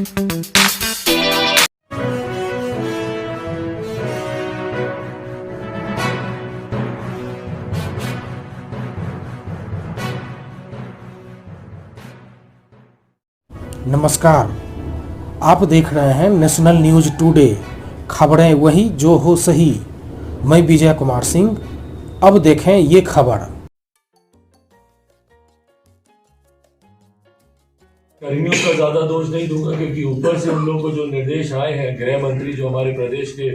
नमस्कार, आप देख रहे हैं नेशनल न्यूज टुडे, खबरें वही जो हो सही। मैं विजय कुमार सिंह। अब देखें ये खबर। कर्मियों का ज्यादा दोष नहीं दूंगा, क्योंकि ऊपर से उन लोगों को जो निर्देश आए हैं, गृह मंत्री जो हमारे प्रदेश के,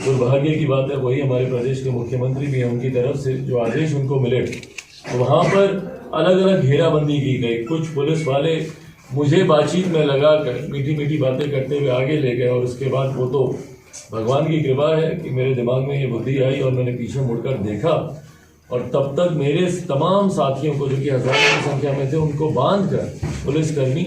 दुर्भाग्य की बात है वही हमारे प्रदेश के मुख्यमंत्री भी हैं, उनकी तरफ से जो आदेश उनको मिले, तो वहां पर अलग अलग घेराबंदी की गई। कुछ पुलिस वाले मुझे बातचीत में लगा कर मीठी मीठी बातें करते हुए आगे ले गए, और उसके बाद वो तो भगवान की कृपा है कि मेरे दिमाग में ये बुद्धि आई और मैंने पीछे मुड़कर देखा, और तब तक मेरे तमाम साथियों को, जो कि हजारों की संख्या में थे, उनको बांध कर पुलिसकर्मी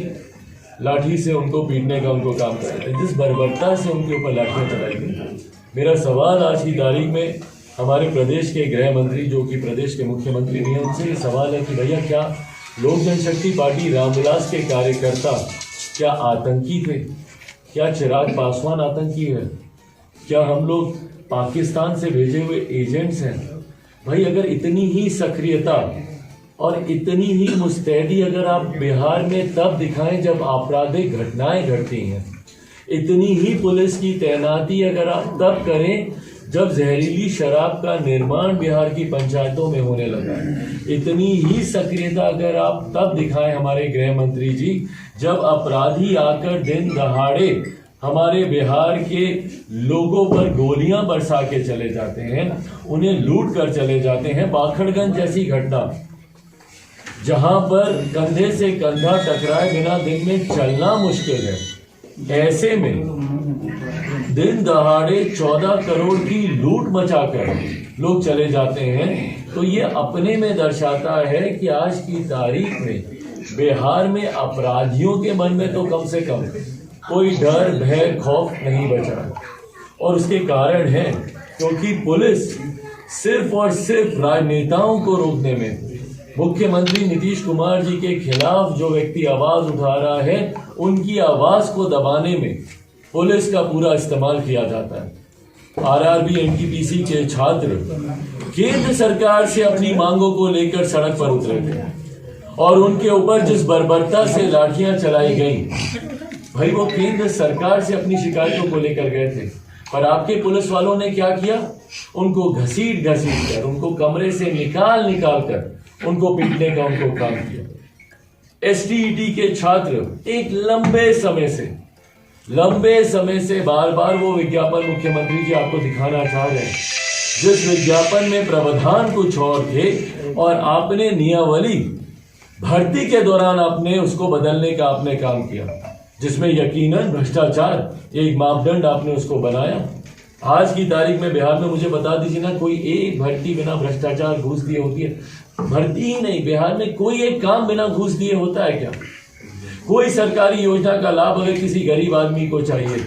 लाठी से उनको पीटने का उनको काम कर रहे थे। जिस बर्बरता से उनके ऊपर लाठियां चलाई गई, मेरा सवाल आज की तारीख में हमारे प्रदेश के गृह मंत्री, जो कि प्रदेश के मुख्यमंत्री भी हैं, उनसे ये सवाल है कि भैया, क्या लोक जनशक्ति पार्टी रामविलास के कार्यकर्ता क्या आतंकी थे? क्या चिराग पासवान आतंकी है? क्या हम लोग पाकिस्तान से भेजे हुए एजेंट्स हैं? भाई, अगर इतनी ही सक्रियता और इतनी ही मुस्तैदी अगर आप बिहार में तब दिखाएं जब आपराधिक घटनाएं घटती हैं, इतनी ही पुलिस की तैनाती अगर आप तब करें जब जहरीली शराब का निर्माण बिहार की पंचायतों में होने लगा, इतनी ही सक्रियता अगर आप तब दिखाएं हमारे गृह मंत्री जी, जब अपराधी आकर दिन दहाड़े हमारे बिहार के लोगों पर गोलियां बरसा के चले जाते हैं, उन्हें लूट कर चले जाते हैं। बाखड़गंज जैसी घटना, जहां पर कंधे से कंधा टकराए बिना दिन में चलना मुश्किल है, ऐसे में दिन दहाड़े 14 करोड़ की लूट मचाकर लोग चले जाते हैं, तो ये अपने में दर्शाता है कि आज की तारीख में बिहार में अपराधियों के मन में तो कम से कम कोई डर, भय, खौफ नहीं बचा। और उसके कारण है क्योंकि पुलिस सिर्फ और सिर्फ राजनेताओं को रोकने में, मुख्यमंत्री नीतीश कुमार जी के खिलाफ जो व्यक्ति आवाज उठा रहा है, उनकी आवाज को दबाने में पुलिस का पूरा इस्तेमाल किया जाता है। आरआरबी एनटीपीसी के छात्र केंद्र सरकार से अपनी मांगों को लेकर सड़क पर उतरे थे, और उनके ऊपर जिस बर्बरता से लाठियां चलाई गई, भाई वो केंद्र सरकार से अपनी शिकायतों को लेकर गए थे, पर आपके पुलिस वालों ने क्या किया? उनको घसीट कर, उनको कमरे से निकाल कर उनको पीटने का उनको काम किया। एसटीईटी के छात्र एक लंबे समय से बार बार वो विज्ञापन मुख्यमंत्री जी आपको दिखाना चाह रहे हैं, जिस विज्ञापन में प्रावधान कुछ और थे, और आपने नियमावली भर्ती के दौरान आपने उसको बदलने का आपने काम किया, जिसमें यकीनन भ्रष्टाचार एक मापदंड आपने उसको बनाया। आज की तारीख में बिहार में मुझे बता दीजिए ना, कोई एक भर्ती बिना भ्रष्टाचार घूस दिए होती है? भर्ती ही नहीं, बिहार में कोई एक काम बिना घूस दिए होता है क्या? कोई सरकारी योजना का लाभ अगर किसी गरीब आदमी को चाहिए,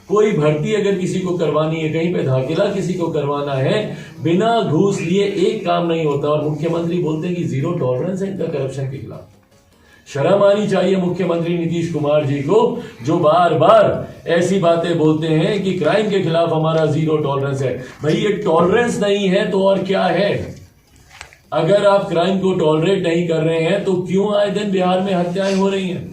कोई भर्ती अगर किसी को करवानी है, कहीं पे दाखिला किसी को करवाना है, बिना घूस लिए एक काम नहीं होता। और मुख्यमंत्री बोलते हैं कि जीरो टॉलरेंस है इनका करप्शन के खिलाफ। शर्म आनी चाहिए मुख्यमंत्री नीतीश कुमार जी को, जो बार बार ऐसी बातें बोलते हैं कि क्राइम के खिलाफ हमारा जीरो टॉलरेंस है। भाई, ये टॉलरेंस नहीं है तो और क्या है? अगर आप क्राइम को टॉलरेट नहीं कर रहे हैं तो क्यों आए दिन बिहार में हत्याएं हो रही हैं?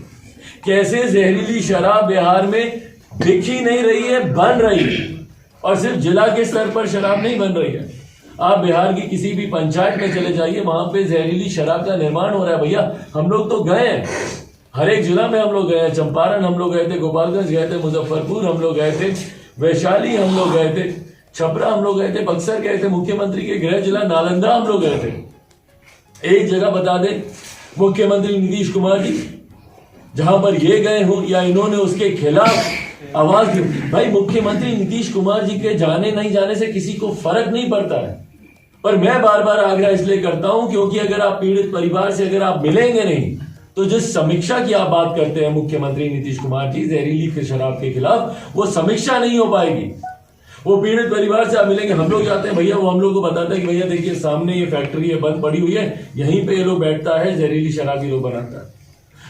कैसे जहरीली शराब बिहार में दिख ही नहीं रही है, बन रही है, और सिर्फ जिला के स्तर पर शराब नहीं बन रही है। आप बिहार की किसी भी पंचायत में चले जाइए, वहां पे जहरीली शराब का निर्माण हो रहा है। भैया, हम लोग तो गए हैं, हर एक जिला में हम लोग गए हैं। चंपारण हम लोग गए थे, गोपालगंज गए थे, मुजफ्फरपुर हम लोग गए थे, वैशाली हम लोग गए थे, छपरा हम लोग गए थे, बक्सर गए थे, मुख्यमंत्री के गृह जिला नालंदा हम लोग गए थे। एक जगह बता दें मुख्यमंत्री नीतीश कुमार जी, जहां पर ये गए हो या इन्होंने उसके खिलाफ आवाज दी। भाई, मुख्यमंत्री नीतीश कुमार जी के जाने नहीं जाने से किसी को फर्क नहीं पड़ता है, पर मैं बार बार आग्रह इसलिए करता हूं क्योंकि अगर आप पीड़ित परिवार से अगर आप मिलेंगे नहीं, तो जिस समीक्षा की आप बात करते हैं मुख्यमंत्री नीतीश कुमार जी जहरीली शराब के खिलाफ, वो समीक्षा नहीं हो पाएगी। वो पीड़ित परिवार से आप मिलेंगे, हम लोग जाते हैं भैया, वो हम लोग को बताता है कि भैया देखिए सामने ये फैक्ट्री है, बंद पड़ी हुई है, यहीं पे ये लोग बैठता है, जहरीली शराब ये लोग बनाता है।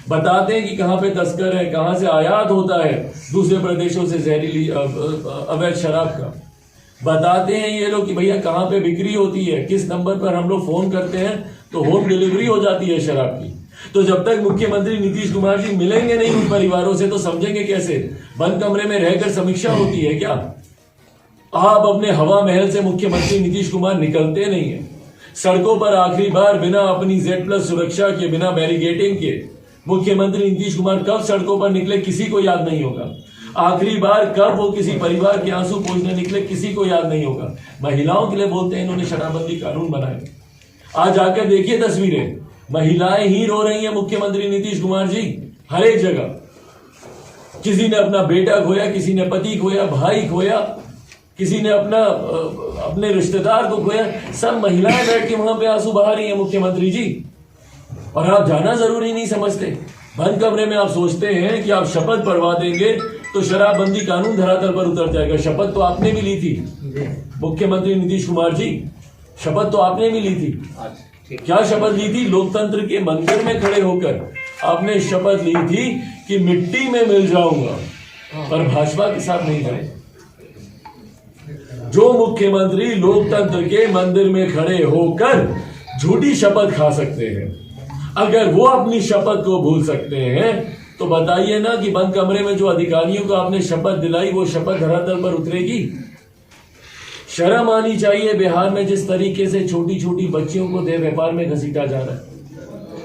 बताते हैं कि कहाँ पे तस्कर है, कहाँ से आयात होता है दूसरे प्रदेशों से जहरीली अवैध शराब का। बताते हैं ये लोग कि भैया कहाँ पे बिक्री होती है, किस नंबर पर हम लोग फोन करते हैं तो होम डिलीवरी हो जाती है शराब की। तो जब तक मुख्यमंत्री नीतीश कुमार जी मिलेंगे नहीं उन परिवारों से तो समझेंगे कैसे? बंद कमरे में रहकर समीक्षा होती है क्या? आप अपने हवा महल से मुख्यमंत्री नीतीश कुमार निकलते नहीं है। सड़कों पर आखिरी बार बिना अपनी Z+ सुरक्षा के, बिना बैरिकेडिंग के मुख्यमंत्री नीतीश कुमार कब सड़कों पर निकले किसी को याद नहीं होगा। आखिरी बार कब वो किसी परिवार के आंसू पोंछने निकले किसी को याद नहीं होगा। महिलाओं के लिए बोलते हैं इन्होंने शराबबंदी कानून बनाए। आज आकर देखिए तस्वीरें, महिलाएं ही रो रही हैं मुख्यमंत्री नीतीश कुमार जी। हर एक जगह किसी ने अपना बेटा खोया, किसी ने पति खोया, भाई खोया, किसी ने अपने रिश्तेदार को खोया। सब महिलाएं बैठ के वहां पे आंसू बहा रही हैं मुख्यमंत्री जी। और आप जाना जरूरी नहीं समझते। बंद कमरे में आप सोचते हैं कि आप शपथ पढ़वा देंगे तो शराबबंदी कानून धरातल पर उतर जाएगा। शपथ तो आपने भी ली थी मुख्यमंत्री नीतीश कुमार जी, शपथ तो आपने भी ली थी। क्या शपथ ली थी? लोकतंत्र के मंदिर में खड़े होकर आपने शपथ ली थी कि मिट्टी में मिल जाऊंगा, पर भाजपा के साथ नहीं जाए। जो मुख्यमंत्री लोकतंत्र के मंदिर में खड़े होकर झूठी शपथ खा सकते हैं, अगर वो अपनी शपथ को भूल सकते हैं तो बताइए ना कि बंद कमरे में जो अधिकारियों को आपने शपथ दिलाई वो शपथ धरातल पर उतरेगी? शर्म आनी चाहिए। बिहार में जिस तरीके से छोटी छोटी बच्चियों को देह व्यापार में घसीटा जा रहा है,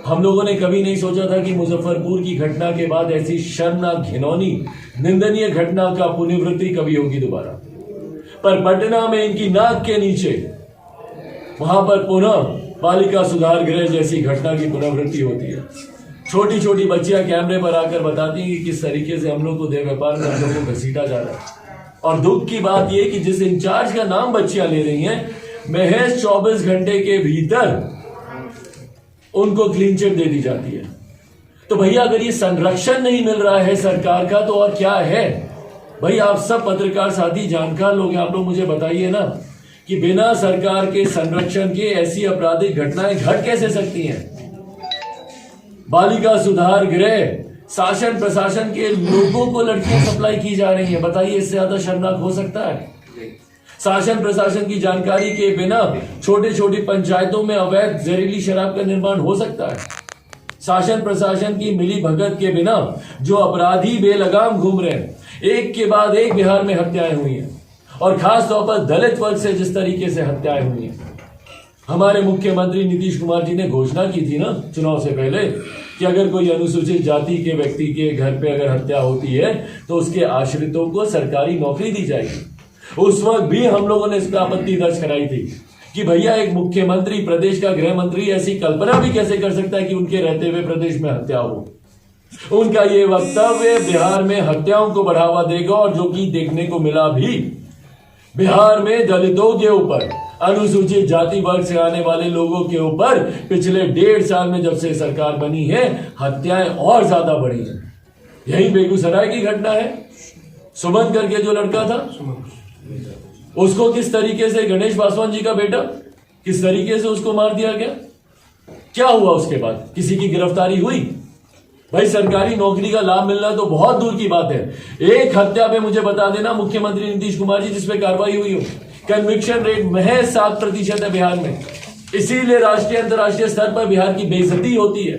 हम लोगों ने कभी नहीं सोचा था कि मुजफ्फरपुर की घटना के बाद ऐसी शर्मनाक, घिनौनी, निंदनीय घटना का पुनरावृत्ति कभी होगी दोबारा। पर पटना में इनकी नाक के नीचे वहां पर पुनः बालिका सुधार गृह जैसी घटना की पुनरावृत्ति होती है। छोटी छोटी बच्चियां कैमरे पर आकर बताती हैं कि किस तरीके से हम लोग को देह व्यापार में हम लोग को घसीटा जा रहा है। और दुख की बात यह कि जिस इंचार्ज का नाम बच्चियां ले रही हैं, महज 24 घंटे के भीतर उनको क्लीन चिट दे दी जाती है। तो भैया अगर ये संरक्षण नहीं मिल रहा है सरकार का तो और क्या है? भाई आप सब पत्रकार साथी जानकार लोग हैं, आप लोग मुझे बताइए ना कि बिना सरकार के संरक्षण के ऐसी आपराधिक घटनाएं घट कैसे सकती हैं? बालिका सुधार गृह, शासन प्रशासन के लोगों को लड़कियां सप्लाई की जा रही हैं। बताइए इससे ज्यादा शर्मनाक हो सकता है? शासन प्रशासन की जानकारी के बिना छोटे छोटी पंचायतों में अवैध जहरीली शराब का निर्माण हो सकता है? शासन प्रशासन की मिली भगत के बिना जो अपराधी बेलगाम घूम रहे हैं, एक के बाद एक बिहार में हत्याएं हुई हैं, और खास तौर पर दलित वर्ग से जिस तरीके से हत्याएं हुई हैं। हमारे मुख्यमंत्री नीतीश कुमार जी ने घोषणा की थी ना चुनाव से पहले कि अगर कोई अनुसूचित जाति के व्यक्ति के घर पे अगर हत्या होती है तो उसके आश्रितों को सरकारी नौकरी दी जाएगी। उस वक्त भी हम लोगों ने इस पर आपत्ति दर्ज कराई थी कि भैया एक मुख्यमंत्री, प्रदेश का गृह मंत्री ऐसी कल्पना भी कैसे कर सकता है कि उनके रहते हुए प्रदेश में हत्या हो। उनका ये वक्तव्य बिहार में हत्याओं को बढ़ावा देगा, और जो कि देखने को मिला भी। बिहार में दलितों के ऊपर, अनुसूचित जाति वर्ग से आने वाले लोगों के ऊपर पिछले 1.5 साल में जब से सरकार बनी है हत्याएं और ज्यादा बढ़ी हैं। यही बेगूसराय की घटना है। सुमन करके जो लड़का था, उसको किस तरीके से, गणेश पासवान जी का बेटा, किस तरीके से उसको मार दिया गया। क्या हुआ उसके बाद? किसी की गिरफ्तारी हुई? भाई सरकारी नौकरी का लाभ मिलना तो बहुत दूर की बात है। एक हत्या पे मुझे बता देना मुख्यमंत्री नीतीश कुमार जी जिसपे कार्रवाई हुई हो। कन्विक्शन रेट महज 7% है बिहार में। इसीलिए राष्ट्रीय अंतर्राष्ट्रीय स्तर पर बिहार की बेइज्जती होती है,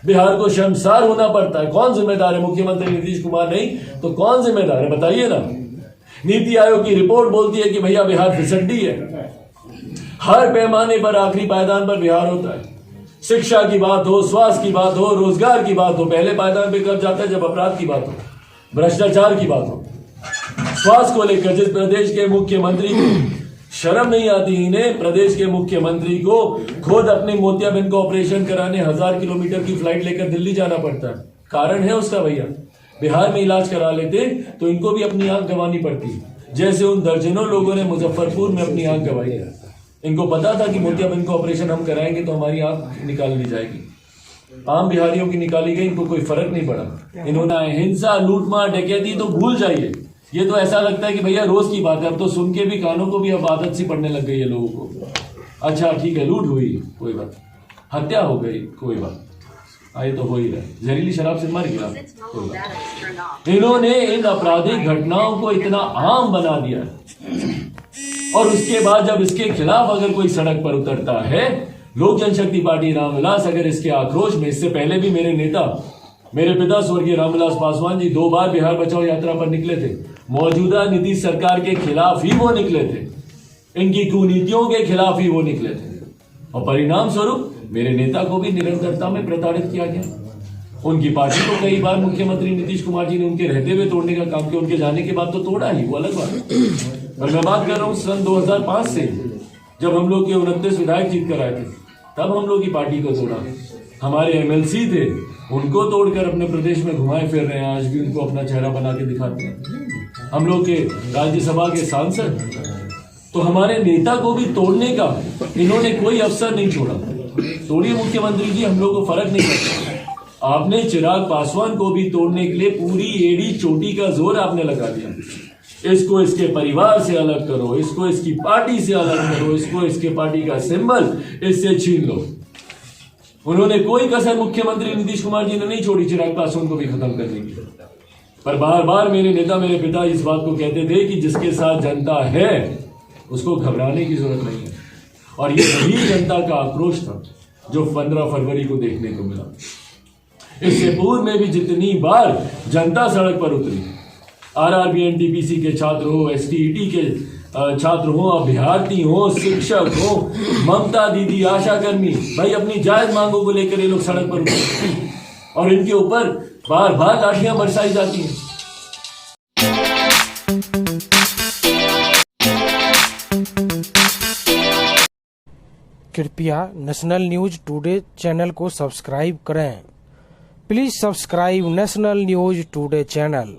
बिहार को शर्मसार होना पड़ता है। कौन जिम्मेदार है? मुख्यमंत्री नीतीश कुमार नहीं तो कौन जिम्मेदार है? बताइए ना। नीति आयोग की रिपोर्ट बोलती है कि भैया बिहार फिसड्डी है। हर पैमाने पर आखिरी पायदान पर बिहार होता है। शिक्षा की बात हो, स्वास्थ्य की बात हो, रोजगार की बात हो, पहले पायदान पे कब जाता है जब अपराध की बात हो, भ्रष्टाचार की बात हो। स्वास्थ्य को लेकर जिस प्रदेश के मुख्यमंत्री को शर्म नहीं आती, इन्हें प्रदेश के मुख्यमंत्री को खुद अपने मोतियाबिंद का ऑपरेशन कराने 1000 किलोमीटर की फ्लाइट लेकर दिल्ली जाना पड़ता है। कारण है उसका भैया। बिहार में इलाज करा लेते तो इनको भी अपनी आंख गंवानी पड़ती, जैसे उन दर्जनों लोगों ने मुजफ्फरपुर में अपनी आंख गंवाई है। इनको पता था कि मोतियाबिंद का ऑपरेशन हम कराएंगे तो हमारी आंख निकाल ली जाएगी। आम बिहारियों की निकाली गई, इनको कोई फर्क नहीं पड़ा। इन्होंने हिंसा, लूटमार, डकैती तो भूल जाइए। ये तो ऐसा लगता है कि भैया रोज की बात है। अब तो सुन के भी कानों को भी अब आदत सी पड़ने लग गई है लोगों को। अच्छा ठीक है, लूट हुई कोई बात, हत्या हो गई कोई बात, ये तो हो ही रहा है, जहरीली शराब से मर गया। इन्होंने इन आपराधिक घटनाओं को इतना आम बना दिया और उसके बाद जब इसके खिलाफ अगर कोई सड़क पर उतरता है, लोक जनशक्ति पार्टी रामविलास अगर इसके आक्रोश में, इससे पहले भी मेरे नेता, मेरे पिता स्वर्गीय रामविलास पासवान जी 2 बार बिहार बचाओ यात्रा पर निकले थे। मौजूदा नीतीश सरकार के खिलाफ ही वो निकले थे, इनकी कुनीतियों के खिलाफ ही वो निकले थे और परिणाम स्वरूप मेरे नेता को भी निरंतरता में प्रताड़ित किया गया। उनकी पार्टी को कई बार मुख्यमंत्री नीतीश कुमार जी ने उनके रहते हुए तोड़ने का काम किया, उनके जाने के बाद तो तोड़ा ही, वो अलग बात। पर मैं बात कर रहा हूं सन 2005 से, जब हम लोग के 29 विधायक जीत कर आए थे, तब हम लोग की पार्टी को तोड़ा। हमारे एमएलसी थे, उनको तोड़कर अपने प्रदेश में घुमाए फिर रहे हैं, आज भी उनको अपना चेहरा बना के दिखाते हैं। हम लोग के राज्यसभा के सांसद, तो हमारे नेता को भी तोड़ने का इन्होंने कोई अवसर नहीं छोड़ा। तोड़िए मुख्यमंत्री जी, हम लोग को फर्क नहीं पड़ता। आपने चिराग पासवान को भी तोड़ने के लिए पूरी एड़ी चोटी का जोर आपने लगा दिया। इसको इसके परिवार से अलग करो, इसको इसकी पार्टी से अलग करो, इसको इसके पार्टी का सिंबल इससे छीन लो। उन्होंने कोई कसर मुख्यमंत्री नीतीश कुमार जी ने नहीं छोड़ी चिराग पासवान को भी खत्म करने की। पर बार बार मेरे नेता, मेरे पिता इस बात को कहते थे कि जिसके साथ जनता है उसको घबराने की जरूरत नहीं है। और ये वही जनता का आक्रोश था जो 15 फरवरी को देखने को मिला। इससे पूर्व में भी जितनी बार जनता सड़क पर उतरी, आरआरबी एनटीपीसी के छात्र हो, एसटीईटी के छात्र हो, अभ्यर्थी हो, शिक्षक हो, ममता दीदी, आशा कर्मी, भाई अपनी जायज मांगों को लेकर ये लोग सड़क पर उतरते और इनके ऊपर बार बार लाठियां बरसाई जाती हैं। कृपया नेशनल न्यूज टुडे चैनल को सब्सक्राइब करें। Please subscribe national news today channel.